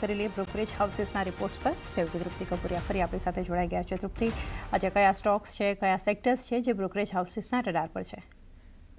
કરી લઈએ brokerage હાઉસીસના reports પર. સહયોગી તૃપ્તિ કપૂરિયા ફરી આપણી સાથે જોડાઈ ગયા છે. તૃપ્તિ, આજે કયા સ્ટોક્સ છે, કયા સેક્ટર્સ છે જે બ્રોકરેજ હાઉસીસના રડાર પર છે?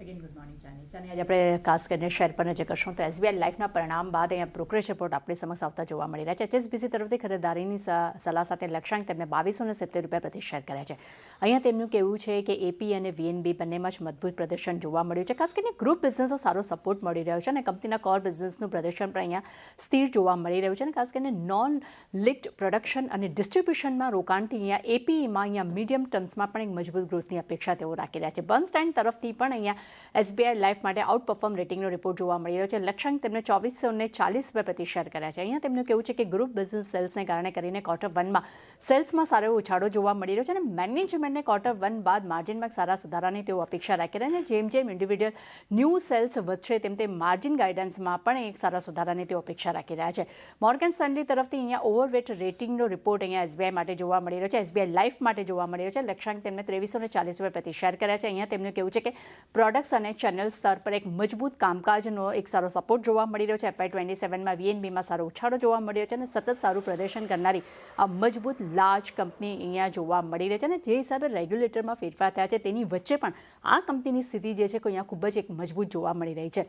અગેન ગુડ મોર્નિંગ ચાની. આજે આપણે ખાસ કરીને શેર પર નજર કરશું તો એસબીઆઈ લાઈફના પરિણામ બાદ અહીંયા બ્રોકરેજ રિપોર્ટ આપણી સમક્ષ આવતા જોવા મળી રહ્યા છે. એચએસબીસી તરફથી ખરીદારીની સલાહ સાથે લક્ષ્યાંક તેમને ₹2270 પ્રતિ શેર કર્યા છે. અહીંયા તેમનું કહેવું છે કે એપી અને વીએનબી બંનેમાં જ મજબૂત પ્રદર્શન જોવા મળ્યું છે. ખાસ કરીને ગ્રુપ બિઝનેસનો સારો સપોર્ટ મળી રહ્યો છે અને કંપનીના કોર બિઝનેસનું પ્રદર્શન પણ અહીંયા સ્થિર જોવા મળી રહ્યું છે અને ખાસ કરીને નોન લિક્ડ પ્રોડક્શન અને ડિસ્ટ્રીબ્યુશનમાં રોકાણથી અહીંયા એપીમાં અહીંયા મીડિયમ ટર્મ્સમાં પણ એક મજબૂત ગ્રોથની અપેક્ષા તેઓ રાખી રહ્યા છે. બર્નસ્ટાઇન તરફથી પણ અહીંયા એસબીઆઈ લાઈફ માટે આઉટ પરફોર્મ રેટિંગનો રિપોર્ટ જોવા મળી રહ્યો છે. લક્ષ્યાંક તેમને ₹2440 પ્રતિ શેર કર્યા છે. અહીંયા તેમનું કહેવું છે કે ગ્રુપ બિઝનેસ સેલ્સને કારણે કરીને Q1માં સેલ્સમાં સારો ઉછાળો જોવા મળી રહ્યો છે અને મેનેજમેન્ટને Q1 બાદ માર્જિનમાં સારા સુધારાની તેઓ અપેક્ષા રાખી રહ્યા છે. જેમ ઇન્ડિવિડ્યુઅલ ન્યૂ સેલ્સ વધશે તેમ માર્જિન ગાઈડન્સમાં પણ એક સારા સુધારાની તેઓ અપેક્ષા રાખી રહ્યા છે. મોર્ગન સ્ટેનલી તરફથી અહીંયા ઓવરવેટ રેટિંગનો રિપોર્ટ અહીંયા એસબીઆઈ માટે જોવા મળી રહ્યો છે. એસબીઆઈ લાઈફ માટે જોવા મળી રહ્યો છે. લક્ષ્યાંક તેમને ₹2340 પ્રતિ શેર કર્યા છે. અહીંયા તેમનું કહેવું છે કે પ્રોડક્ટ્સ અને ચેનલ સ્તર પર એક મજબૂત કામકાજનો એક સારો સપોર્ટ જોવા મળી રહ્યો છે. FY27માં વીએનબીમાં સારો ઉછાળો જોવા મળ્યો છે અને સતત સારું પ્રદર્શન કરનારી આ મજબૂત લાર્જ કંપની અહીંયા જોવા મળી રહી છે અને જે હિસાબે રેગ્યુલેટરમાં ફેરફાર થયા છે તેની વચ્ચે પણ આ કંપનીની સ્થિતિ જે છે કે અહીંયા ખૂબ જ એક મજબૂત જોવા મળી રહી છે.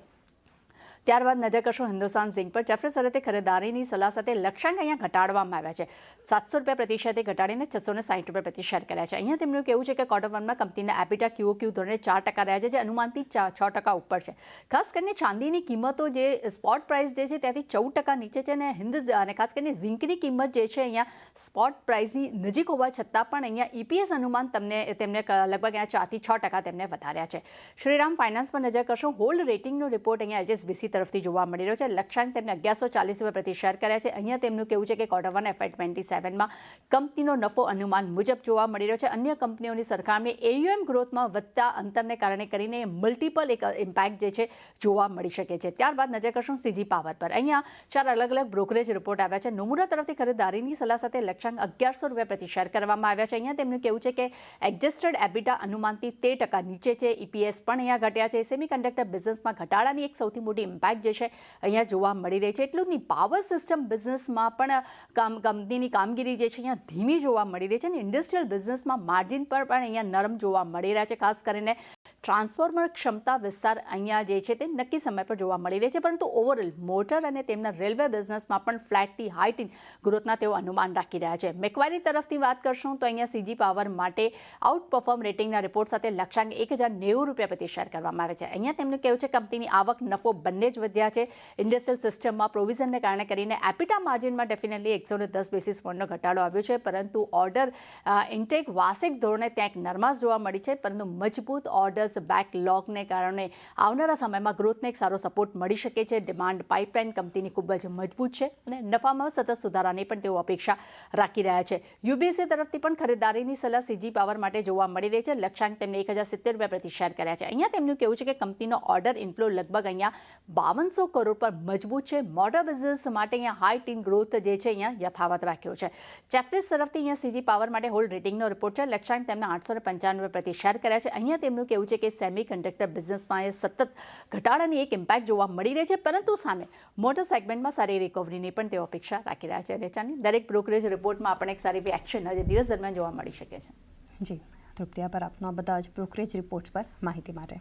ત્યારબાદ નજર કરશો હિન્દુસ્તાન ઝિંક પર. જેફરી સરતે ખરીદારીની સલાહ સાથે લક્ષ્યાંક અહીંયા ઘટાડવામાં આવ્યા છે. ₹700 પ્રતિ શેરથી ઘટાડીને ₹660 પ્રતિ શેર કર્યા છે. અહીંયા તેમનું કહેવું છે કે Q1માં કંપનીના એબિટા QOQ ધોરણે 4% રહ્યા છે, જે અનુમાનથી 6% ઉપર છે. ખાસ કરીને ચાંદીની કિંમતો જે સ્પોટ પ્રાઇસ જે છે ત્યાંથી 14% નીચે છે અને ખાસ કરીને ઝિંકની કિંમત જે છે અહીંયા સ્પોટ પ્રાઇસની નજીક હોવા છતાં પણ અહીંયા EPS અનુમાન તેમને લગભગ અહીંયા 4 થી 6% તેમને વધાર્યા છે. શ્રીરામ ફાઇનાન્સ પર નજર કરશો. હોલ્ડ રેટિંગનો રિપોર્ટ અહીંયા HSBC તરફથી જોવા મળી રહ્યો છે. લક્ષ્યાંક તેમને ₹1140 પ્રતિ શેર કર્યા છે. અહીંયા તેમનું કહેવું છે કે Q1 FY27માં કંપનીનો નફો અનુમાન મુજબ જોવા મળી રહ્યો છે. અન્ય કંપનીઓની સરખામણી AUM ગ્રોથમાં વધતા અંતરને કારણે કરીને મલ્ટિપલ એક ઇમ્પેક્ટ જે છે જોવા મળી શકે છે. ત્યારબાદ નજર કરશું CG પાવર પર. અહીંયા 4 અલગ બ્રોકરેજ રિપોર્ટ આવ્યા છે. નોમુરા તરફથી ખરીદારીની સલાહ સાથે લક્ષ્યાંક ₹1100 પ્રતિ શેર કરવામાં આવ્યા છે. અહીંયા તેમનું કહેવું છે કે એડજસ્ટેડ એબિટા અનુમાનથી 13% નીચે છે. EPS પણ અહીંયા ઘટ્યા છે. સેમિકન્ડક્ટર બિઝનેસમાં ઘટાડાની એક સૌથી મોટી ઇમ્પેક્ટ જે છે અહીંયા જોવા મળી રહી છે. એટલું જ નહીં, પાવર સિસ્ટમ બિઝનેસમાં પણ કંપનીની કામગીરી જે છે અહીંયા ધીમી જોવા મળી રહી છે અને ઇન્ડસ્ટ્રીયલ બિઝનેસમાં માર્જિન પર પણ અહીંયા નરમ જોવા મળી રહ્યા છે. ખાસ કરીને ટ્રાન્સફોર્મર ક્ષમતા વિસ્તાર અહીંયા જે છે તે નક્કી સમય પર જોવા મળી રહી છે. પરંતુ ઓવરઓલ મોટર અને તેમના રેલવે બિઝનેસમાં પણ ફ્લેટથી હાઈ ગ્રોથના તેઓ અનુમાન રાખી રહ્યા છે. મેક્વારી તરફથી વાત કરશું તો અહીંયા CG પાવર માટે આઉટ પરફોર્મ રેટિંગના રિપોર્ટ સાથે લક્ષ્યાંક ₹1090 પ્રતિ શેર કરવામાં આવે છે. અહીંયા તેમનું કહેવું છે કંપનીની આવક નફો બંને જ વધ્યા છે. ઇન્ડસ્ટ્રીયલ સિસ્ટમમાં પ્રોવિઝનને કારણે કરીને એપિટા માર્જિનમાં ડેફિનેટલી 110 બેસિસ પોઈન્ટનો ઘટાડો આવ્યો છે. પરંતુ ઓર્ડર ઇન્ટેક વાર્ષિક ધોરણે ત્યાં એક નરમાશ જોવા મળી છે. પરંતુ મજબૂત ઓર્ડર્સ બેકલોગને કારણે આવનારા સમયમાં ગ્રોથને એક સારો સપોર્ટ મળી શકે છે. ડિમાન્ડ પાઇપલાઇન કંપનીની ખૂબ જ મજબૂત છે અને નફામાં સતત સુધારાની પણ તેઓ અપેક્ષા રાખી રહ્યા છે. UBS તરફથી પણ ખરીદારીની સલાહ CG પાવર માટે જોવા મળી રહી છે. લક્ષ્યાંક તેમને ₹1070 પ્રતિ શેર કર્યા છે. અહીંયા તેમનું કહેવું છે કે કંપનીનો ઓર્ડર ઇન્ફ્લો લગભગ અહીંયા ₹5200 કરોડ પર મજબૂત છે. મોટર બિઝનેસ માટે અહીંયા હાઈ ટીન ગ્રોથ જે છે અહીંયા યથાવત રાખ્યો છે. જેફરીઝ તરફથી અહીંયા CG પાવર માટે હોલ્ડ રેટિંગનો રિપોર્ટ છે. લક્ષ્યાંક તેમને ₹895 પ્રતિ શેર કર્યા છે. અહીંયા તેમનું કહેવું છે કે સેમિકન્ડક્ટર બિઝનેસમાં સતત ઘટાડાની એક ઇમ્પેક્ટ જોવા મળી રહી છે. પરંતુ સામે મોટર સેગમેન્ટમાં સારી રિકવરીની પણ તેઓ અપેક્ષા રાખી રહ્યા છે. રેચાની દરેક બ્રોકરેજ રિપોર્ટમાં આપણે એક સારી એવી એક્શન આજે દિવસ દરમિયાન જોવા મળી શકે છે. જી તૃપ્તિ, આભાર આપનો બધા જ બ્રોકરેજ રિપોર્ટ્સ પર માહિતી માટે.